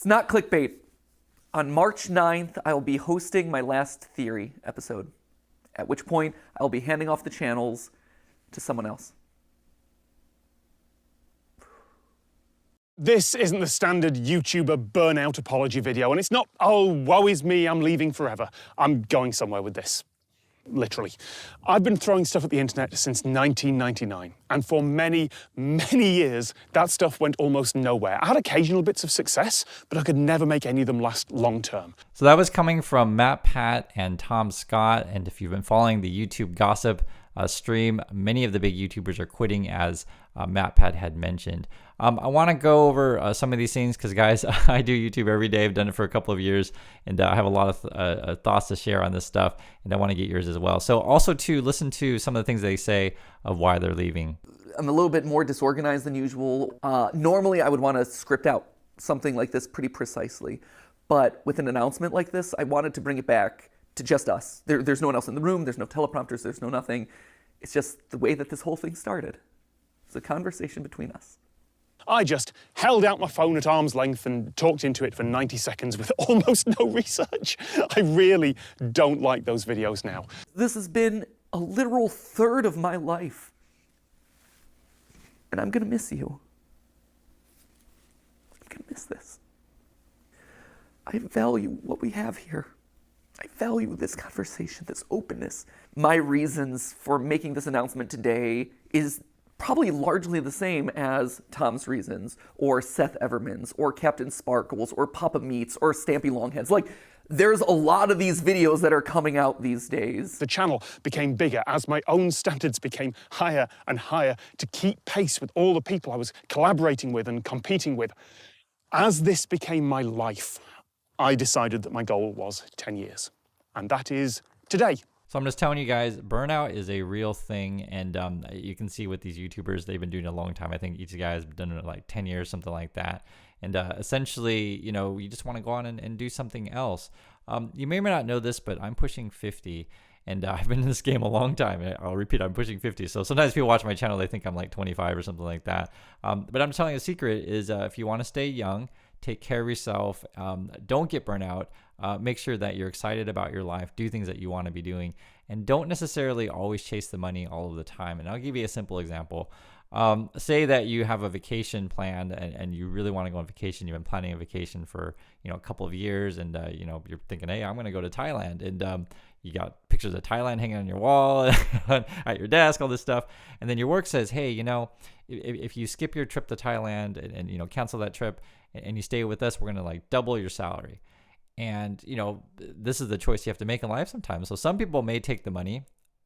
It's not clickbait. On March 9th, I will be hosting my last Theory episode, at which point I will be handing off the channels to someone else. This isn't the standard YouTuber burnout apology video, and it's not, oh, woe is me, I'm leaving forever. I'm going somewhere with this. Literally. I've been throwing stuff at the internet since 1999, and for many, many years, that stuff went almost nowhere. I had occasional bits of success, but I could never make any of them last long term. So that was coming from MatPat and Tom Scott, and if you've been following the YouTube gossip stream, many of the big YouTubers are quitting, as MatPat had mentioned. I want to go over some of these things because, guys, I do YouTube every day. I've done it for a couple of years, and I have a lot of thoughts to share on this stuff, and I want to get yours as well. So also to listen to some of the things they say of why they're leaving. I'm a little bit more disorganized than usual. Normally, I would want to script out something like this pretty precisely, but with an announcement like this, I wanted to bring it back to just us. There's no one else in the room. There's no teleprompters. There's no nothing. It's just the way that this whole thing started. It's a conversation between us. I just held out my phone at arm's length and talked into it for 90 seconds with almost no research. I really don't like those videos now. This has been a literal third of my life. And I'm gonna miss you. I'm gonna miss this. I value what we have here. I value this conversation, this openness. My reasons for making this announcement today is probably largely the same as Tom's reasons, or Seth Everman's, or Captain Sparkles, or Papa Meats, or Stampy Longheads. Like, there's a lot of these videos that are coming out these days. The channel became bigger as my own standards became higher and higher to keep pace with all the people I was collaborating with and competing with. As this became my life, I decided that my goal was 10 years, and that is today. So I'm just telling you guys, burnout is a real thing, and you can see with these YouTubers, they've been doing it a long time. I think each guy has done it like 10 years, something like that. And essentially, you know, you just want to go on and do something else. You may or may not know this, but I'm pushing 50, and I've been in this game a long time. I'll repeat, I'm pushing 50. So sometimes people watch my channel, they think I'm like 25 or something like that. But I'm telling you a secret is if you want to stay young, take care of yourself, don't get burnt out. Make sure that you're excited about your life, do things that you want to be doing, and don't necessarily always chase the money all of the time. And I'll give you a simple example. Say that you have a vacation planned and you really want to go on vacation. You've been planning a vacation for, a couple of years, and you're thinking, hey, I'm going to go to Thailand, and you got pictures of Thailand hanging on your wall, at your desk, all this stuff. And then your work says, hey, if you skip your trip to Thailand and cancel that trip and you stay with us, we're going to double your salary. And, this is the choice you have to make in life sometimes. So some people may take the money,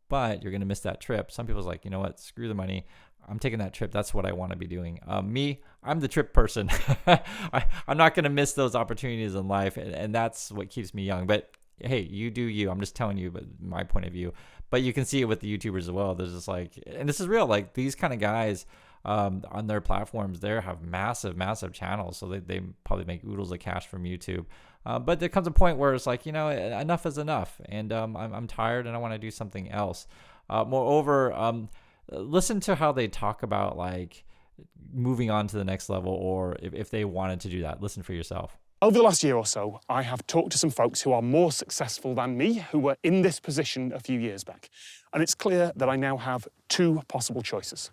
but you're going to miss that trip. Some people's like, you know what, screw the money. I'm taking that trip. That's what I want to be doing. Me, I'm the trip person. I'm not going to miss those opportunities in life. And that's what keeps me young. But hey, you do you. I'm just telling you my point of view. But you can see it with the YouTubers as well. There's just and this is real, these kind of guys on their platforms, they have massive channels. So they probably make oodles of cash from YouTube. But there comes a point where it's enough is enough. And I'm tired and I want to do something else. Moreover, listen to how they talk about moving on to the next level, or if they wanted to do that. Listen for yourself. Over the last year or so, I have talked to some folks who are more successful than me, who were in this position a few years back. And it's clear that I now have two possible choices.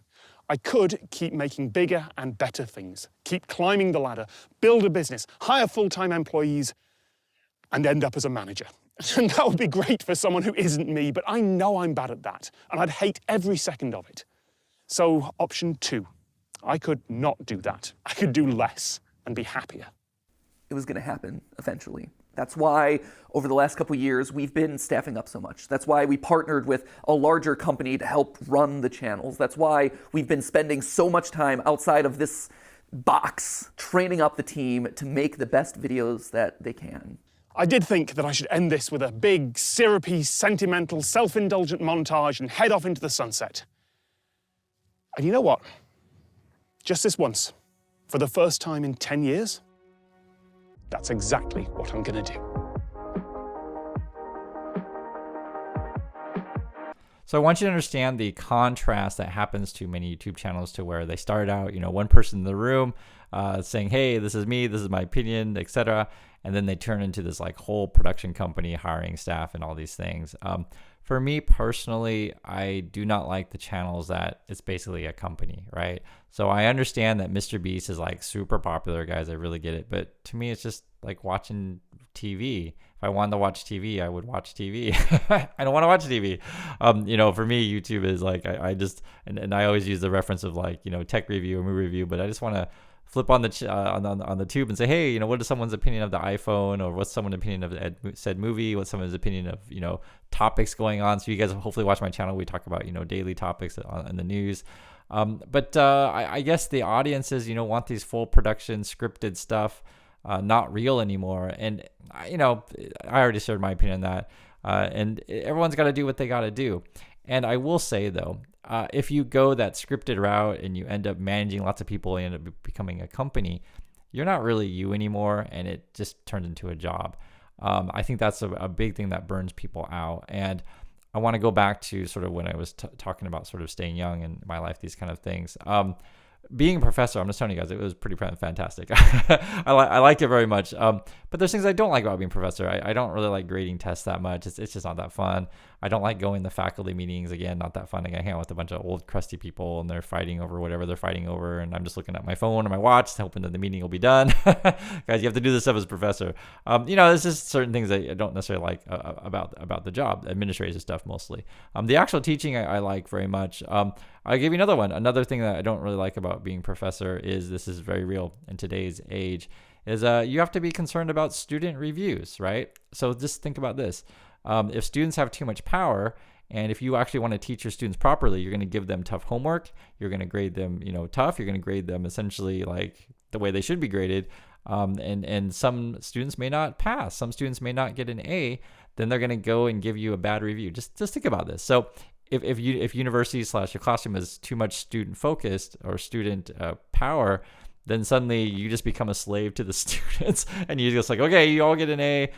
I could keep making bigger and better things, keep climbing the ladder, build a business, hire full-time employees, and end up as a manager. And that would be great for someone who isn't me, but I know I'm bad at that, and I'd hate every second of it. So option two, I could not do that. I could do less and be happier. It was going to happen eventually. That's why over the last couple of years, we've been staffing up so much. That's why we partnered with a larger company to help run the channels. That's why we've been spending so much time outside of this box, training up the team to make the best videos that they can. I did think that I should end this with a big, syrupy, sentimental, self-indulgent montage and head off into the sunset. And you know what? Just this once, for the first time in 10 years, that's exactly what I'm gonna do. So I want you to understand the contrast that happens to many YouTube channels, to where they start out, one person in the room saying, hey, this is me, this is my opinion, etc. And then they turn into this like whole production company, hiring staff and all these things. For me personally, I do not like the channels that it's basically a company, right? So I understand that Mr. Beast is like super popular, guys. I really get it. But to me, it's just like watching TV. If I wanted to watch TV, I would watch TV. I don't want to watch TV. For me, YouTube is like, I just, and I always use the reference of like, tech review or movie review, but I just want to flip on the on the tube and say, hey, what is someone's opinion of the iPhone, or what's someone's opinion of said movie, what's someone's opinion of topics going on. So you guys hopefully watch my channel. We talk about daily topics in the news. But I guess the audiences want these full production scripted stuff, not real anymore. And I already shared my opinion on that. And everyone's got to do what they got to do. And I will say though, if you go that scripted route and you end up managing lots of people and end up becoming a company, you're not really you anymore, and it just turns into a job. I think that's a big thing that burns people out. And I want to go back to sort of when I was talking about sort of staying young in my life, these kind of things. Being a professor, I'm just telling you guys, it was pretty fantastic. I like it very much. But there's things I don't like about being a professor. I don't really like grading tests that much. It's just not that fun. I don't like going to faculty meetings. Again, not that fun. I hang out with a bunch of old crusty people and they're fighting over whatever they're fighting over. And I'm just looking at my phone or my watch, hoping that the meeting will be done. Guys, you have to do this stuff as a professor. There's just certain things that I don't necessarily like about the job, administrative stuff mostly. The actual teaching I like very much. I'll give you another one. Another thing that I don't really like about being a professor is, this is very real in today's age, is you have to be concerned about student reviews, right? So just think about this. If students have too much power, and if you actually want to teach your students properly, you're going to give them tough homework. You're going to grade them, tough. You're going to grade them essentially like the way they should be graded. And some students may not pass. Some students may not get an A. Then they're going to go and give you a bad review. Just think about this. So if university / your classroom is too much student focused or student power, then suddenly you just become a slave to the students, and you're just like, okay, you all get an A.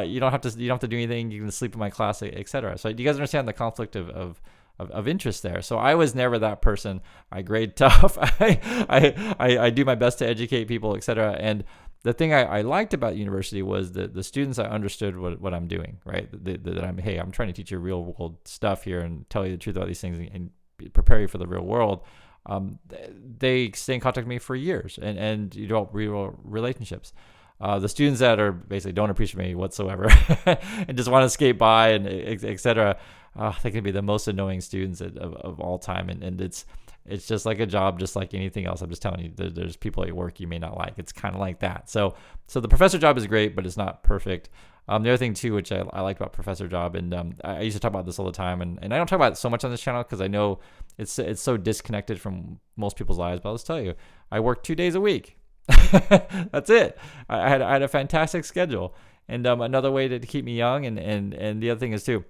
You don't have to do anything. You can sleep in my class, etc. So do you guys understand the conflict of interest there? So I was never that person. I grade tough. I do my best to educate people, etc. And the thing I liked about university was that the students, I understood what I'm doing, right? That I'm trying to teach you real world stuff here and tell you the truth about these things and prepare you for the real world. They stay in contact with me for years and develop real relationships. The students that are basically don't appreciate me whatsoever and just want to skate by and etc. They can be the most annoying students of all time. And it's just like a job, just like anything else. I'm just telling you, there's people at work you may not like. It's kind of like that. So the professor job is great, but it's not perfect. The other thing too, which I like about professor job, and I used to talk about this all the time, and I don't talk about it so much on this channel because I know it's so disconnected from most people's lives. But I'll just tell you, I work 2 days a week. That's it. I had a fantastic schedule, and another way to keep me young, and the other thing is too,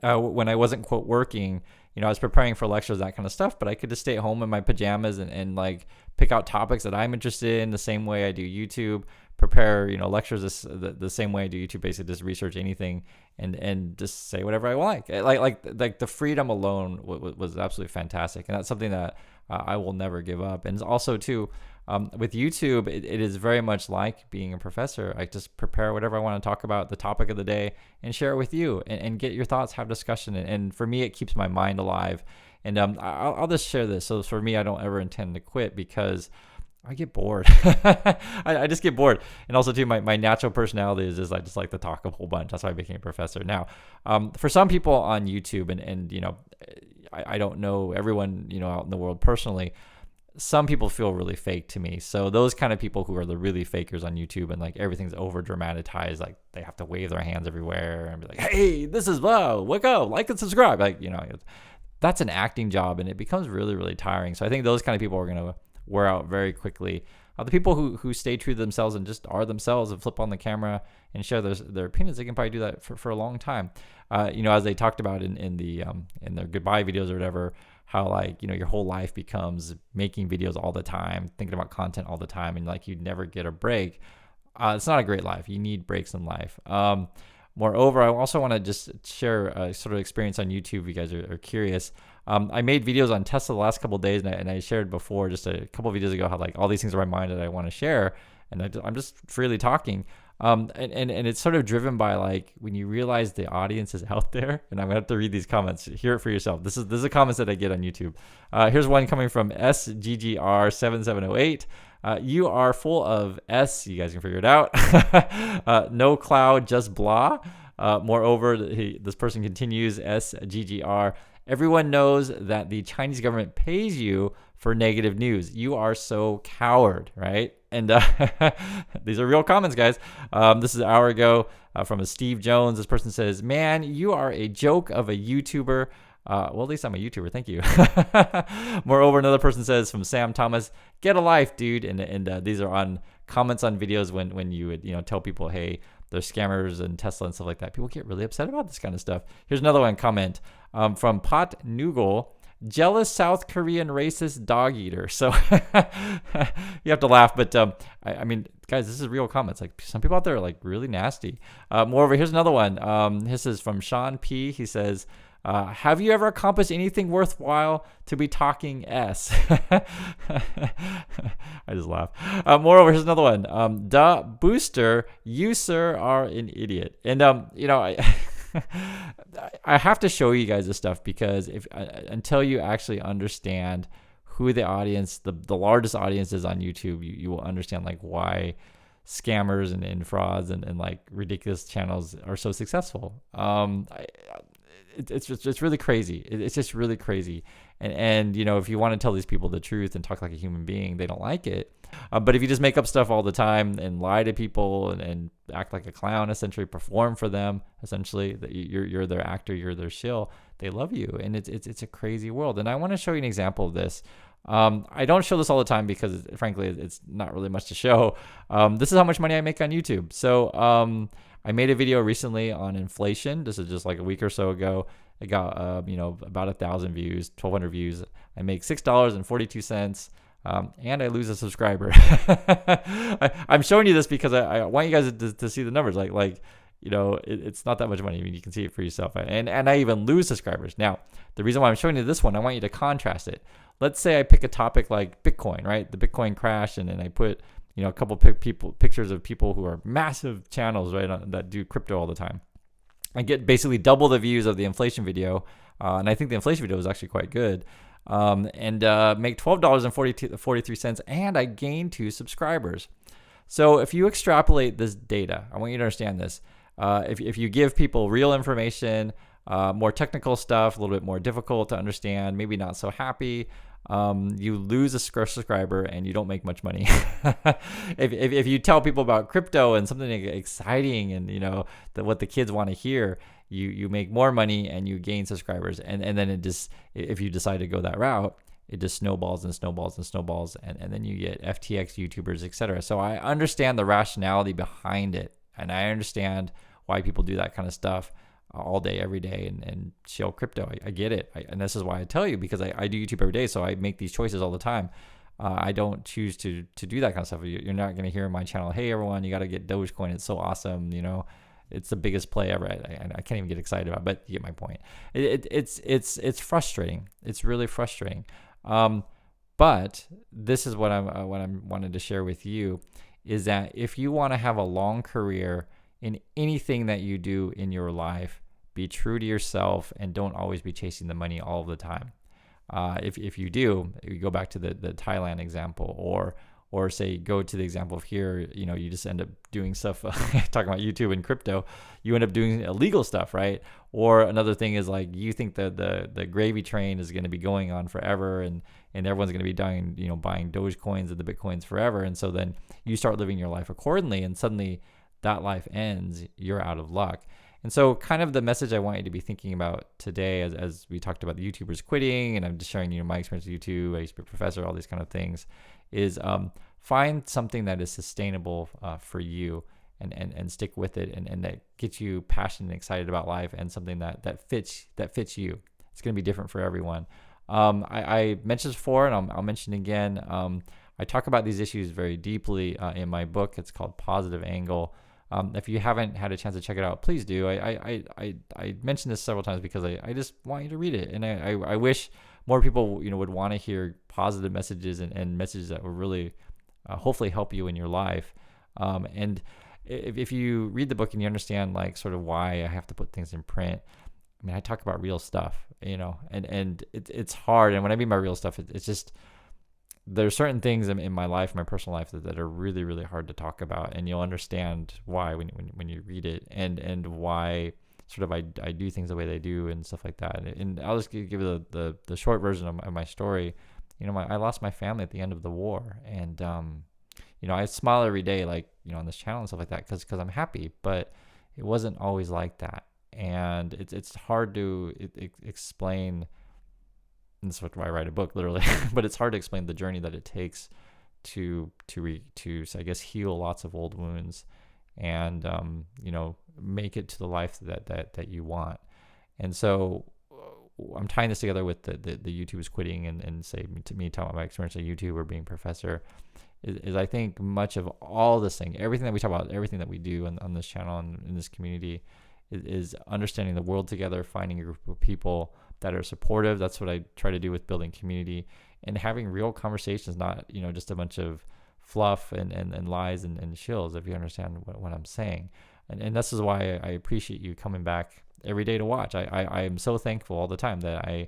when I wasn't quote working, I was preparing for lectures, that kind of stuff, but I could just stay at home in my pajamas and like pick out topics that I'm interested in, the same way I do YouTube, prepare, lectures the same way I do YouTube, basically just research anything and just say whatever I like. Like the freedom alone was absolutely fantastic. And that's something that I will never give up. And also too, with YouTube, it is very much like being a professor. I just prepare whatever I want to talk about, the topic of the day, and share it with you and get your thoughts, have discussion. And for me, it keeps my mind alive. And I'll just share this. So for me, I don't ever intend to quit because I get bored. I just get bored. And also too, my natural personality is I just like to talk a whole bunch. That's why I became a professor. Now, for some people on YouTube, and I don't know everyone, out in the world personally, some people feel really fake to me. So those kind of people who are the really fakers on YouTube and like everything's over dramatized, like they have to wave their hands everywhere and be like, hey, this is wow, wake up, like and subscribe. Like, that's an acting job and it becomes really, really tiring. So I think those kind of people are going to wear out very quickly. The people who stay true to themselves and just are themselves and flip on the camera and share their opinions, they can probably do that for a long time. As they talked about in their goodbye videos or whatever, how like, your whole life becomes making videos all the time, thinking about content all the time, and like you never get a break. It's not a great life. You need breaks in life. Moreover, I also want to just share a sort of experience on YouTube if you guys are curious. I made videos on Tesla the last couple of days, and I shared before just a couple of videos ago how like all these things are in my mind that I want to share, and I'm just freely talking. And it's sort of driven by like when you realize the audience is out there, and I'm gonna have to read these comments. Hear it for yourself. This is the comments that I get on YouTube. Here's one coming from SGGR7708. You are full of S. You guys can figure it out. No cloud, just blah. Moreover, this person continues, SGGR. Everyone knows that the Chinese government pays you for negative news. You are so coward, right? And these are real comments, guys. This is an hour ago from a Steve Jones. This person says, man, you are a joke of a YouTuber. Well, at least I'm a YouTuber. Thank you. Moreover, another person says from Sam Thomas, get a life, dude. And these are on comments on videos when you would, tell people, hey, they're scammers and Tesla and stuff like that. People get really upset about this kind of stuff. Here's another one comment from Pot Noogle. Jealous South Korean racist dog eater. So you have to laugh, but I mean, guys, this is real comments. Like some people out there are like really nasty. Moreover, here's another one. This is from Sean P. He says, have you ever accomplished anything worthwhile to be talking S? I just laugh. Moreover, here's another one. Duh, booster, you, sir, are an idiot. And, I have to show you guys this stuff because until you actually understand who the audience, the largest audience is on YouTube, you will understand like why scammers and frauds and like ridiculous channels are so successful. It's really crazy. It's just really crazy. And if you want to tell these people the truth and talk like a human being, they don't like it. But if you just make up stuff all the time and lie to people and act like a clown, essentially perform for them, essentially that you're their actor, you're their shill, they love you. And it's a crazy world. And I want to show you an example of this. I don't show this all the time because frankly, it's not really much to show. This is how much money I make on YouTube. So I made a video recently on inflation. This is just like a week or so ago. It got about 1,000 views, 1,200 views. I make $6.42. And I lose a subscriber. I'm showing you this because I want you guys to see the numbers. It's not that much money. I mean, you can see it for yourself. And I even lose subscribers. Now, the reason why I'm showing you this one, I want you to contrast it. Let's say I pick a topic like Bitcoin, right? The Bitcoin crash, and then I put a couple pictures of people who are massive channels, right, that do crypto all the time. I get basically double the views of the inflation video, and I think the inflation video was actually quite good. And make $12.43, and I gain 2 subscribers. So if you extrapolate this data, I want you to understand this. If you give people real information, more technical stuff, a little bit more difficult to understand, maybe not so happy, you lose a subscriber and you don't make much money. if you tell people about crypto and something exciting and what the kids want to hear, you make more money and you gain subscribers, and then it just, if you decide to go that route, it just snowballs and snowballs and snowballs, and then you get FTX YouTubers, etc. So I understand the rationality behind it, and I understand why people do that kind of stuff all day, every day, and shill crypto. I get it, and this is why I tell you, because I do YouTube every day, so I make these choices all the time. I don't choose to do that kind of stuff. You're not going to hear on my channel, hey everyone, you got to get Dogecoin, it's so awesome, it's the biggest play ever. I can't even get excited about it, but you get my point. It's frustrating. It's really frustrating. But this is what I'm wanted to share with you, is that if you want to have a long career in anything that you do in your life, be true to yourself and don't always be chasing the money all the time. If you do, you go back to the Thailand example, or say go to the example of here, you just end up doing stuff, talking about YouTube and crypto, you end up doing illegal stuff, right? Or another thing is like, you think that the gravy train is going to be going on forever, and everyone's going to be dying, buying Dogecoins and the Bitcoins forever. And so then you start living your life accordingly, and suddenly that life ends, you're out of luck. And so kind of the message I want you to be thinking about today, as we talked about the YouTubers quitting, and I'm just sharing my experience with YouTube, I used to be a professor, all these kind of things, is find something that is sustainable for you, and stick with it, and that gets you passionate and excited about life, and something that fits you. It's going to be different for everyone. I mentioned this before, and I'll mention again. I talk about these issues very deeply in my book. It's called Positive Angle. If you haven't had a chance to check it out, please do. I mentioned this several times because I just want you to read it, and I wish more people would want to hear positive messages and messages that will really hopefully help you in your life. And if you read the book and you understand like sort of why I have to put things in print, I mean, I talk about real stuff, and it's hard. And when I mean by real stuff, it's just, there's certain things in my life, my personal life, that are really, really hard to talk about, and you'll understand why when you read it, and why sort of I do things the way they do and stuff like that. And I'll just give you the short version of my story. I lost my family at the end of the war, and I smile every day, like on this channel and stuff like that, because I'm happy, but it wasn't always like that, and it's hard to explain. And that's why I write a book, literally. But it's hard to explain the journey that it takes to I guess heal lots of old wounds, and make it to the life that you want. And so I'm tying this together with the YouTube's quitting, and say to me talking about my experience at YouTube or being a professor, is I think much of all this thing, everything that we talk about, everything that we do on this channel and in this community, is understanding the world together, finding a group of people that are supportive. That's what I try to do with building community, and having real conversations, not just a bunch of fluff and lies and shills, if you understand what I'm saying. And this is why I appreciate you coming back every day to watch. I am so thankful all the time that I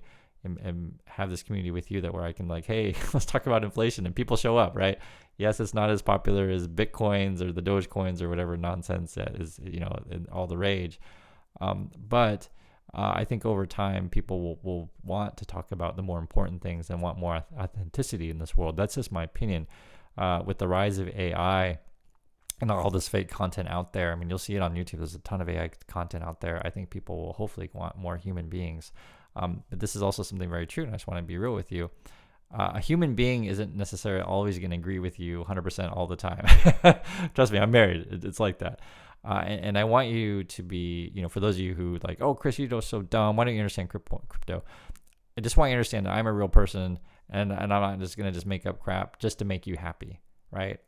have this community with you, that where I can like, hey, let's talk about inflation, and people show up, right? Yes, it's not as popular as Bitcoins or the Dogecoins or whatever nonsense that is in all the rage, but I think over time people will want to talk about the more important things and want more authenticity in this world. That's just my opinion. With the rise of AI and all this fake content out there, I mean, you'll see it on YouTube. There's a ton of AI content out there. I think people will hopefully want more human beings. But this is also something very true, and I just want to be real with you. A human being isn't necessarily always going to agree with you 100% all the time. Trust me, I'm married. It's like that. And I want you to be, for those of you who like, oh, Chris, you're so dumb. Why don't you understand crypto? I just want you to understand that I'm a real person, and I'm not just going to just make up crap just to make you happy, right?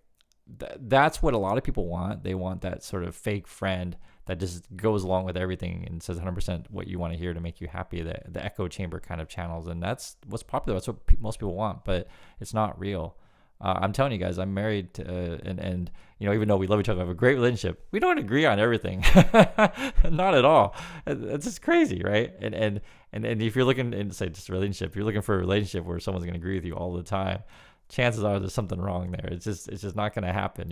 That's what a lot of people want. They want that sort of fake friend that just goes along with everything and says 100% what you want to hear to make you happy, the echo chamber kind of channels. And that's what's popular. That's what most people want, but it's not real. I'm telling you guys, I'm married to, and even though we love each other, we have a great relationship, we don't agree on everything. Not at all. It's just crazy, right? And if you're looking in, say, just a relationship, you're looking for a relationship where someone's going to agree with you all the time, chances are there's something wrong there. It's just not going to happen.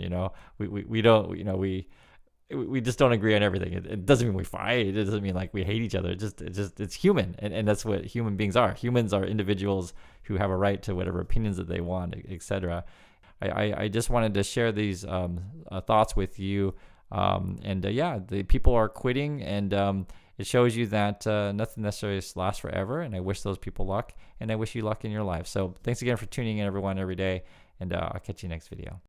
We just don't agree on everything. It doesn't mean we fight. It doesn't mean like we hate each other. It's human. And that's what human beings are. Humans are individuals who have a right to whatever opinions that they want, etc. I just wanted to share these thoughts with you. The people are quitting, and it shows you that nothing necessarily lasts forever. And I wish those people luck, and I wish you luck in your life. So thanks again for tuning in, everyone, every day. And I'll catch you next video.